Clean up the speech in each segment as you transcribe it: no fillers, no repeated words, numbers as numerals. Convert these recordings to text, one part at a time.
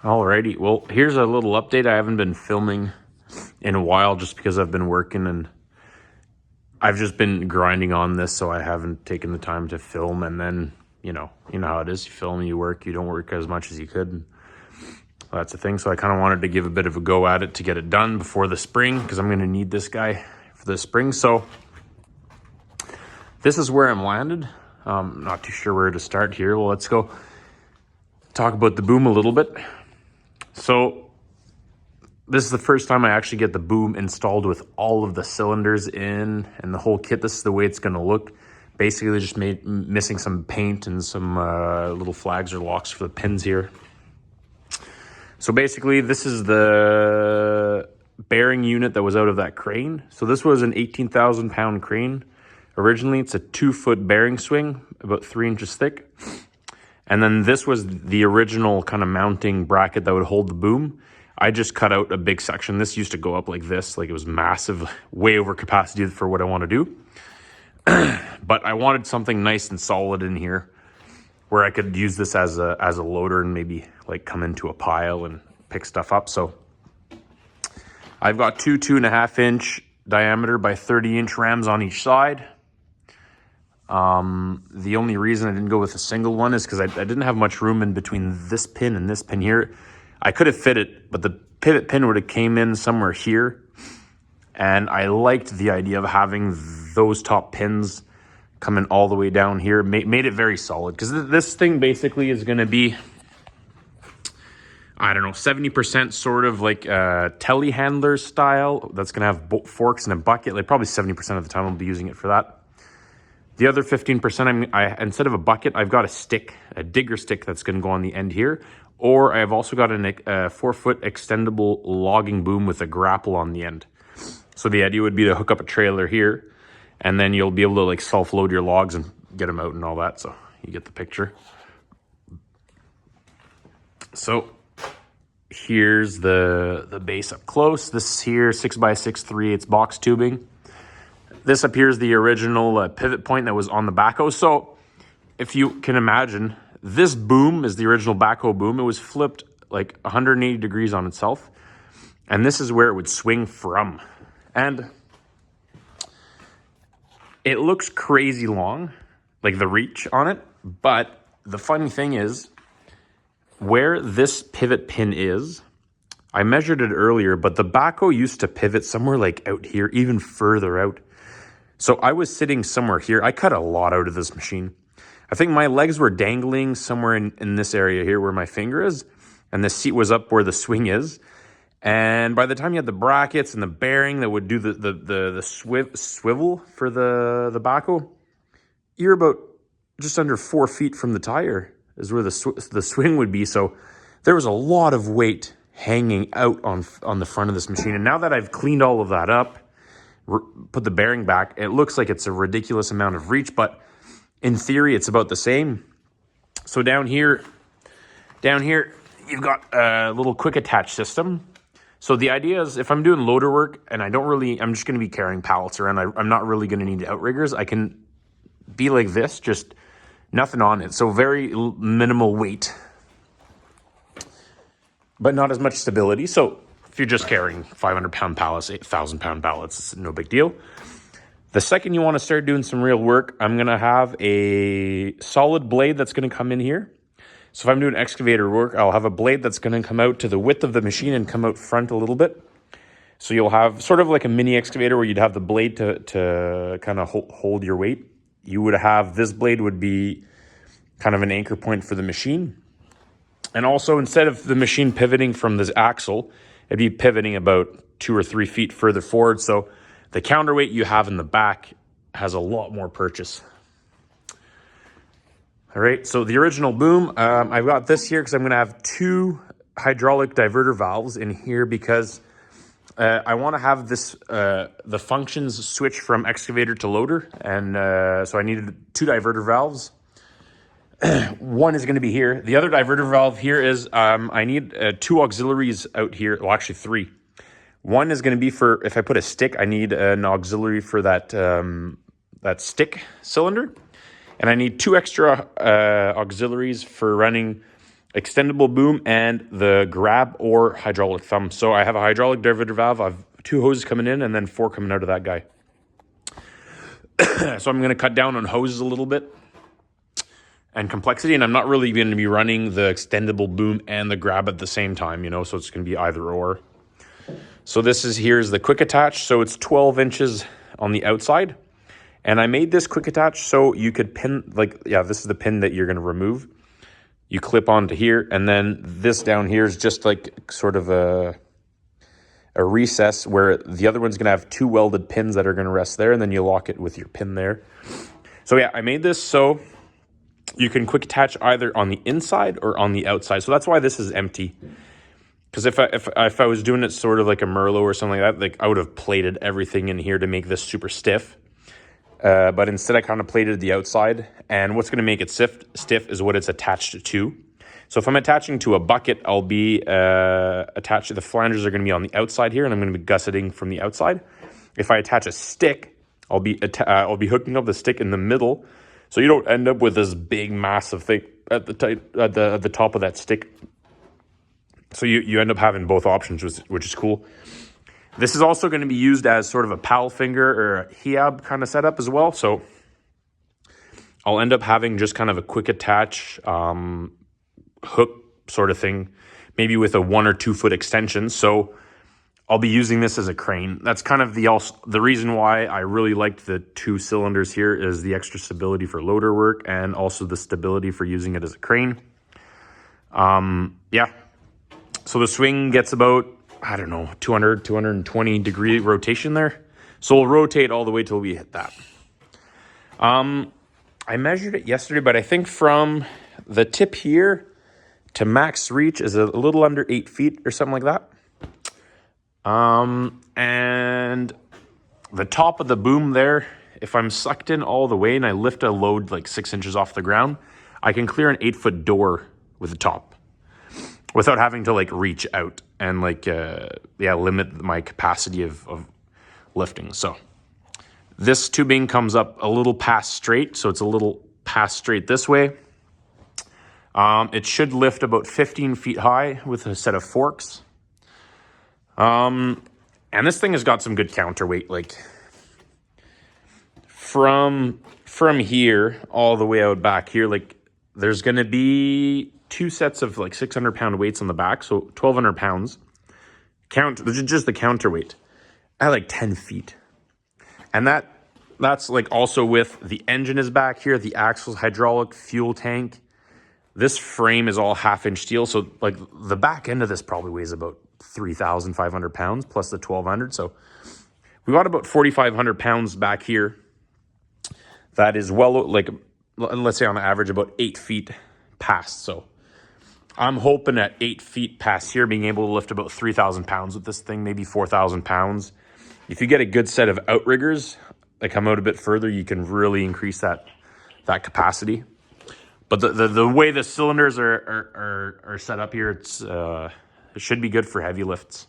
Alrighty, well, here's a little update. I haven't been filming in a while just because I've been working and I've just been grinding on this, so I haven't taken the time to film. And then, you know how it is. You film, you work, you don't work as much as you could. And that's the thing. So I kind of wanted to give a bit of a go at it to get it done before the spring because I'm going to need this guy for the spring. So this is where I'm landed. Not too sure where to start here. Well, let's go talk about the boom a little bit. So this is the first time I actually get the boom installed with all of the cylinders in and the whole kit. This is the way it's going to look. Basically just missing some paint and some little flags or locks for the pins here. So basically this is the bearing unit that was out of that crane. So this was an 18,000 pound crane. Originally it's a 2-foot bearing swing, about 3 inches thick. And then this was the original kind of mounting bracket that would hold the boom. I just cut out a big section. This used to go up like this, like it was massive, way over capacity for what I want to do. But I wanted something nice and solid in here where I could use this as a loader and maybe like come into a pile and pick stuff up. So I've got two 2.5 inch diameter by 30 inch rams on each side. The only reason I didn't go with a single one is because I didn't have much room in between this pin and this pin here. I could have fit it, but the pivot pin would have came in somewhere here. And I liked the idea of having those top pins coming all the way down here. Made it very solid because this thing basically is going to be, I don't know, 70% sort of like a telehandler style. That's going to have forks and a bucket. Like probably 70% of the time I'll be using it for that. The other 15%, instead of a bucket, I've got a stick, a digger stick that's going to go on the end here. Or I've also got a 4-foot extendable logging boom with a grapple on the end. So the idea would be to hook up a trailer here, and then you'll be able to like self-load your logs and get them out and all that. So you get the picture. So here's the base up close. This here, 6x6 3/8 box tubing. This up here is the original pivot point that was on the backhoe. So if you can imagine, this boom is the original backhoe boom. It was flipped like 180 degrees on itself. And this is where it would swing from. And it looks crazy long, like the reach on it. But the funny thing is, where this pivot pin is, I measured it earlier, but the backhoe used to pivot somewhere like out here, even further out. So I was sitting somewhere here. I cut a lot out of this machine. I think my legs were dangling somewhere in this area here where my finger is. And the seat was up where the swing is. And by the time you had the brackets and the bearing that would do the swivel for the backhoe, you're about just under 4 feet from the tire is where the swing would be. So there was a lot of weight hanging out on the front of this machine. And now that I've cleaned all of that up, put the bearing back, it looks like it's a ridiculous amount of reach, but in theory it's about the same. So down here you've got a little quick attach system. So the idea is if I'm doing loader work and I'm just going to be carrying pallets around, I'm not really going to need outriggers. I can be like this, just nothing on it. So very minimal weight, but not as much stability. So if you're just carrying 500-pound pallets, 8,000-pound pallets, it's no big deal. The second you want to start doing some real work, I'm going to have a solid blade that's going to come in here. So if I'm doing excavator work, I'll have a blade that's going to come out to the width of the machine and come out front a little bit. So you'll have sort of like a mini excavator where you'd have the blade to kind of hold your weight. You would have, this blade would be kind of an anchor point for the machine. And also instead of the machine pivoting from this axle, it'd be pivoting about 2 or 3 feet further forward. So the counterweight you have in the back has a lot more purchase. All right, so the original boom, I've got this here because I'm going to have 2 hydraulic diverter valves in here because I want to have this the functions switch from excavator to loader. And so I needed 2 diverter valves. One is going to be here. The other diverter valve here is I need 2 auxiliaries out here. Well, actually 3. One is going to be for, if I put a stick, I need an auxiliary for that stick cylinder. And I need 2 extra auxiliaries for running extendable boom, and the grab or hydraulic thumb. So I have a hydraulic diverter valve. I have 2 hoses coming in and then 4 coming out of that guy. So I'm going to cut down on hoses a little bit and complexity, and I'm not really going to be running the extendable boom and the grab at the same time, you know, so it's going to be either or. So here's the quick attach. So it's 12 inches on the outside. And I made this quick attach so you could pin, this is the pin that you're going to remove. You clip onto here, and then this down here is just like sort of a recess where the other one's going to have 2 welded pins that are going to rest there, and then you lock it with your pin there. So yeah, I made this so you can quick attach either on the inside or on the outside. So that's why this is empty. Because if I was doing it sort of like a Merlot or something like that, like I would have plated everything in here to make this super stiff. But instead I kind of plated the outside, and what's going to make it stiff is what it's attached to. So if I'm attaching to a bucket, I'll be attached to the flanges are going to be on the outside here, and I'm going to be gusseting from the outside. If I attach a stick, I'll be hooking up the stick in the middle, so you don't end up with this big massive thing at the top of that stick. So you end up having both options, which is cool. This is also going to be used as sort of a pal finger or a Hiab kind of setup as well. So I'll end up having just kind of a quick attach hook sort of thing, maybe with a 1 or 2 foot extension. So I'll be using this as a crane. That's kind of the reason why I really liked the 2 cylinders here is the extra stability for loader work and also the stability for using it as a crane. Yeah. So the swing gets about, I don't know, 200, 220 degree rotation there. So we'll rotate all the way till we hit that. I measured it yesterday, but I think from the tip here to max reach is a little under 8 feet or something like that. And the top of the boom there, if I'm sucked in all the way and I lift a load like 6 inches off the ground, I can clear an 8-foot door with the top without having to like reach out and limit my capacity of lifting. So this tubing comes up a little past straight, so it's a little past straight this way. It should lift about 15 feet high with a set of forks. And this thing has got some good counterweight. Like from here all the way out back here, like there's going to be 2 sets of like 600-pound weights on the back, so 1,200 pounds. Just the counterweight at like 10 feet. And that's like also with the engine is back here, the axles, hydraulic, fuel tank. This frame is all 1/2-inch steel, so like the back end of this probably weighs about 3,500 pounds plus the 1,200. So we got about 4,500 pounds back here. That is let's say on average about 8 feet past. So I'm hoping at 8 feet past here, being able to lift about 3,000 pounds with this thing, maybe 4,000 pounds. If you get a good set of outriggers that come out a bit further, you can really increase that capacity. But the way the cylinders are set up here, it should be good for heavy lifts.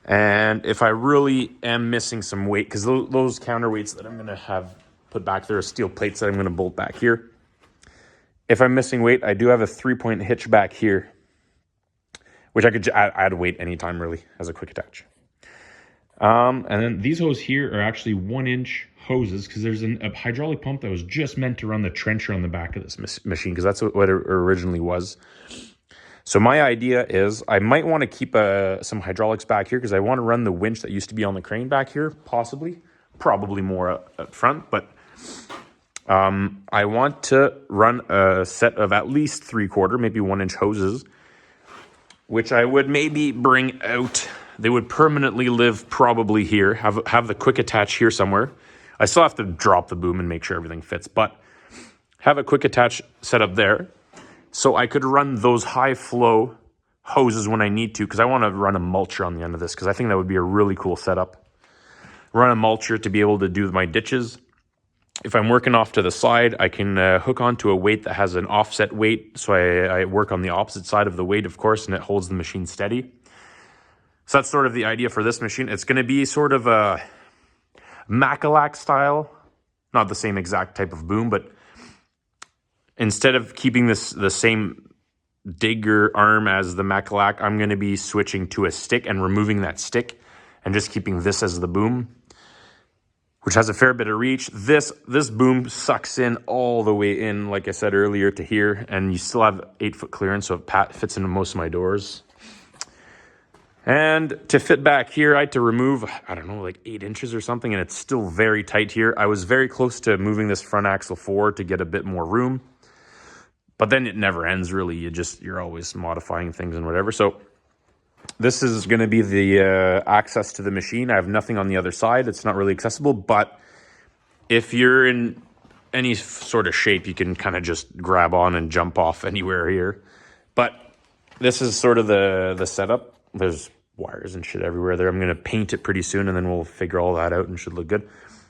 And if I really am missing some weight, because those counterweights that I'm going to have put back there are steel plates that I'm going to bolt back here. If I'm missing weight, I do have a 3-point hitch back here, which I could add weight anytime really as a quick attach. And then these hoses here are actually 1-inch hoses because there's a hydraulic pump that was just meant to run the trencher on the back of this machine because that's what it originally was. So my idea is I might want to keep some hydraulics back here because I want to run the winch that used to be on the crane back here, probably more up front, but I want to run a set of at least 3/4, maybe 1-inch hoses, which I would maybe bring out. They would permanently live probably here, have the quick attach here somewhere. I still have to drop the boom and make sure everything fits, but have a quick attach set up there. So I could run those high flow hoses when I need to, because I want to run a mulcher on the end of this, because I think that would be a really cool setup. Run a mulcher to be able to do my ditches. If I'm working off to the side, I can hook onto a weight that has an offset weight. So I work on the opposite side of the weight, of course, and it holds the machine steady. So that's sort of the idea for this machine. It's going to be sort of a Macalac style, not the same exact type of boom, but instead of keeping the same digger arm as the Macalac, I'm going to be switching to a stick and removing that stick and just keeping this as the boom, which has a fair bit of reach. This boom sucks in all the way in, like I said earlier, to here, and you still have 8-foot clearance, so it fits into most of my doors. And to fit back here, I had to remove, I don't know, like 8 inches or something, and it's still very tight here. I was very close to moving this front axle forward to get a bit more room, but then it never ends, really. You're always modifying things and whatever. So this is going to be the access to the machine. I have nothing on the other side. It's not really accessible, but if you're in any sort of shape, you can kind of just grab on and jump off anywhere here. But this is sort of the setup. There's wires and shit everywhere there. I'm going to paint it pretty soon, and then we'll figure all that out and should look good.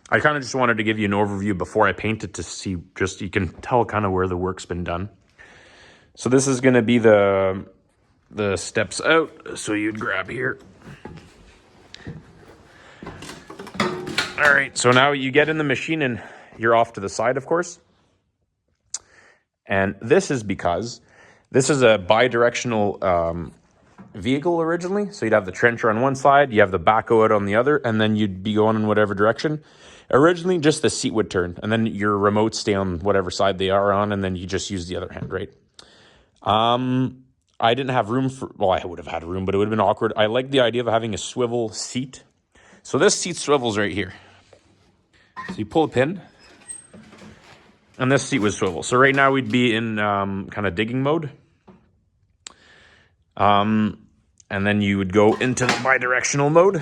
I kind of just wanted to give you an overview before I paint it to see, just you can tell kind of where the work's been done. So this is going to be the steps out. So you'd grab here. All right, so now you get in the machine and you're off to the side, of course. And this is because this is a bi-directional vehicle originally. So you'd have the trencher on one side, you have the backhoe out on the other, and then you'd be going in whatever direction. Originally, just the seat would turn, and then your remotes stay on whatever side they are on, and then you just use the other hand, right? I didn't have room for, well, I would have had room, but it would have been awkward. I like the idea of having a swivel seat. So this seat swivels right here. So you pull a pin, and this seat would swivel. So right now we'd be in kind of digging mode. And then you would go into the bi-directional mode,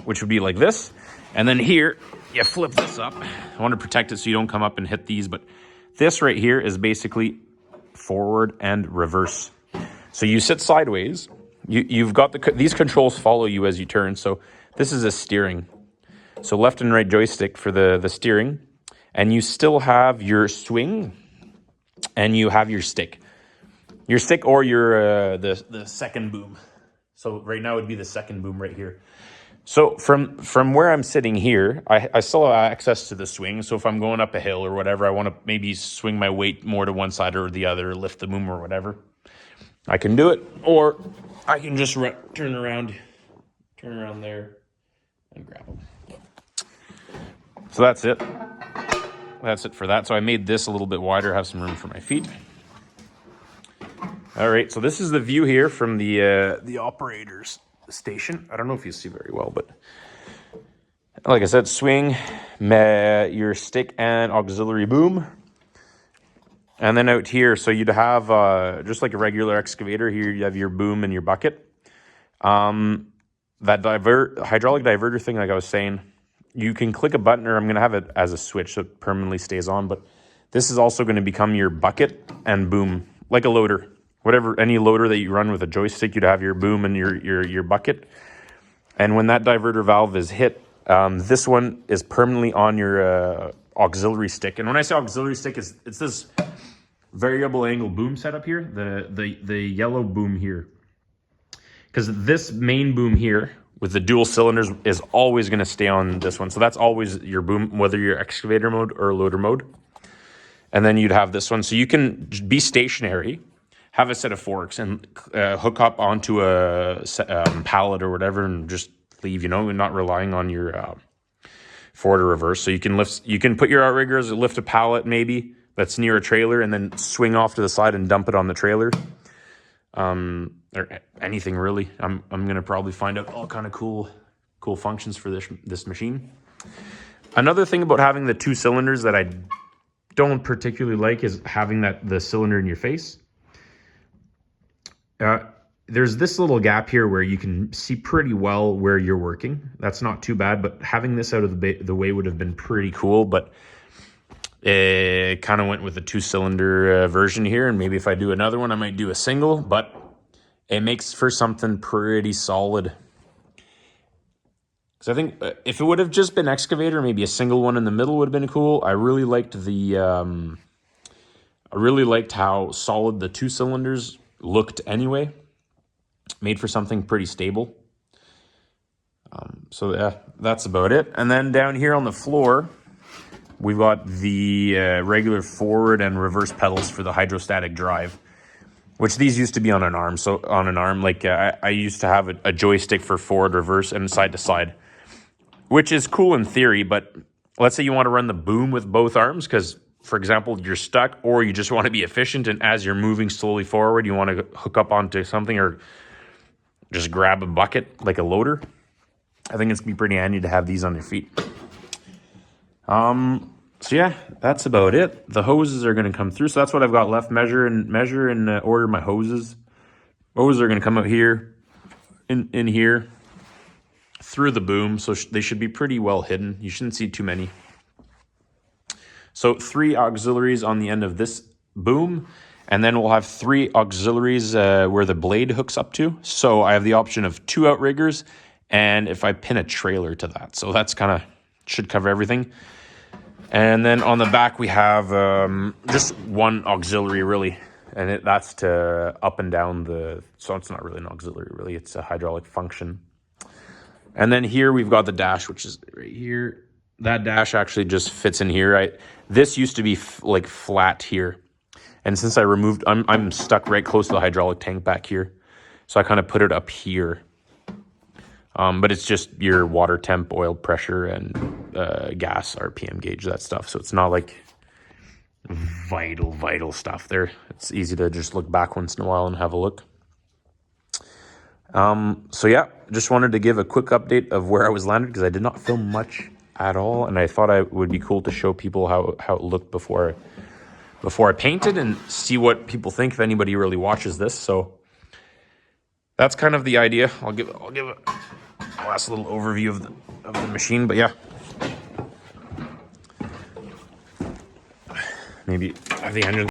which would be like this. And then here, you flip this up. I want to protect it so you don't come up and hit these, but this right here is basically forward and reverse. So you sit sideways. You've got these controls follow you as you turn. So this is a steering. So left and right joystick for the steering. And you still have your swing and you have your stick. Your stick or your the second boom. So right now it would be the second boom right here. So from where I'm sitting here, I still have access to the swing. So if I'm going up a hill or whatever, I want to maybe swing my weight more to one side or the other, lift the boom or whatever, I can do it. Or I can just turn around there and grab them. So that's it. That's it for that. So I made this a little bit wider, have some room for my feet. All right, so this is the view here from the operator's station. I don't know if you see very well, but like I said, swing, your stick and auxiliary boom. And then out here, so you'd have just like a regular excavator here, you have your boom and your bucket. That hydraulic diverter thing, like I was saying, you can click a button, or I'm going to have it as a switch so it permanently stays on, but this is also going to become your bucket and boom, like a loader. Whatever, any loader that you run with a joystick, you'd have your boom and your bucket. And when that diverter valve is hit, this one is permanently on your auxiliary stick. And when I say auxiliary stick, it's this variable angle boom setup here, the yellow boom here. Because this main boom here with the dual cylinders is always going to stay on this one. So that's always your boom, whether you're excavator mode or loader mode. And then you'd have this one. So you can be stationary, have a set of forks and hook up onto a pallet or whatever and just leave, and not relying on your forward or reverse. So you can put your outriggers, lift a pallet maybe that's near a trailer and then swing off to the side and dump it on the trailer. Or anything really. I'm going to probably find out all kind of cool functions for this machine. Another thing about having the 2 cylinders that I don't particularly like is having the cylinder in your face. There's this little gap here where you can see pretty well where you're working. That's not too bad, but having this out of the way would have been pretty cool, but it kind of went with the 2-cylinder version here, and maybe if I do another one, I might do a single, but it makes for something pretty solid. Because I think if it would have just been excavator, maybe a single one in the middle would have been cool. I really liked how solid the 2 cylinders looked anyway. Made for something pretty stable. So yeah, that's about it. And then down here on the floor, we've got the regular forward and reverse pedals for the hydrostatic drive. which these used to be on an arm. So on an arm, like I used to have a joystick for forward, reverse, and side to side, which is cool in theory. But let's say you want to run the boom with both arms because, for example, you're stuck, or you just want to be efficient, and as you're moving slowly forward, you want to hook up onto something or just grab a bucket like a loader. I think it's going to be pretty handy to have these on your feet. So yeah, that's about it. The hoses are going to come through. So that's what I've got left. Measure and order my hoses. Hoses are going to come out here, in here, through the boom. So they should be pretty well hidden. You shouldn't see too many. So 3 auxiliaries on the end of this boom. And then we'll have 3 auxiliaries where the blade hooks up to. So I have the option of 2 outriggers, and if I pin a trailer to that. So that's kind of should cover everything. And then on the back, we have just 1 auxiliary, really. And that's to up and down the... So it's not really an auxiliary, really. It's a hydraulic function. And then here we've got the dash, which is right here. That dash actually just fits in here. This used to be like flat here. And since I removed... I'm stuck right close to the hydraulic tank back here. So I kind of put it up here. But it's just your water temp, oil pressure, and gas RPM gauge, that stuff. So it's not like vital stuff there. It's easy to just look back once in a while and have a look. So yeah, just wanted to give a quick update of where I was landed because I did not film much at all. And I thought it would be cool to show people how it looked before I painted and see what people think if anybody really watches this. So that's kind of the idea. I'll give a last little overview of the machine, but yeah, maybe have the engine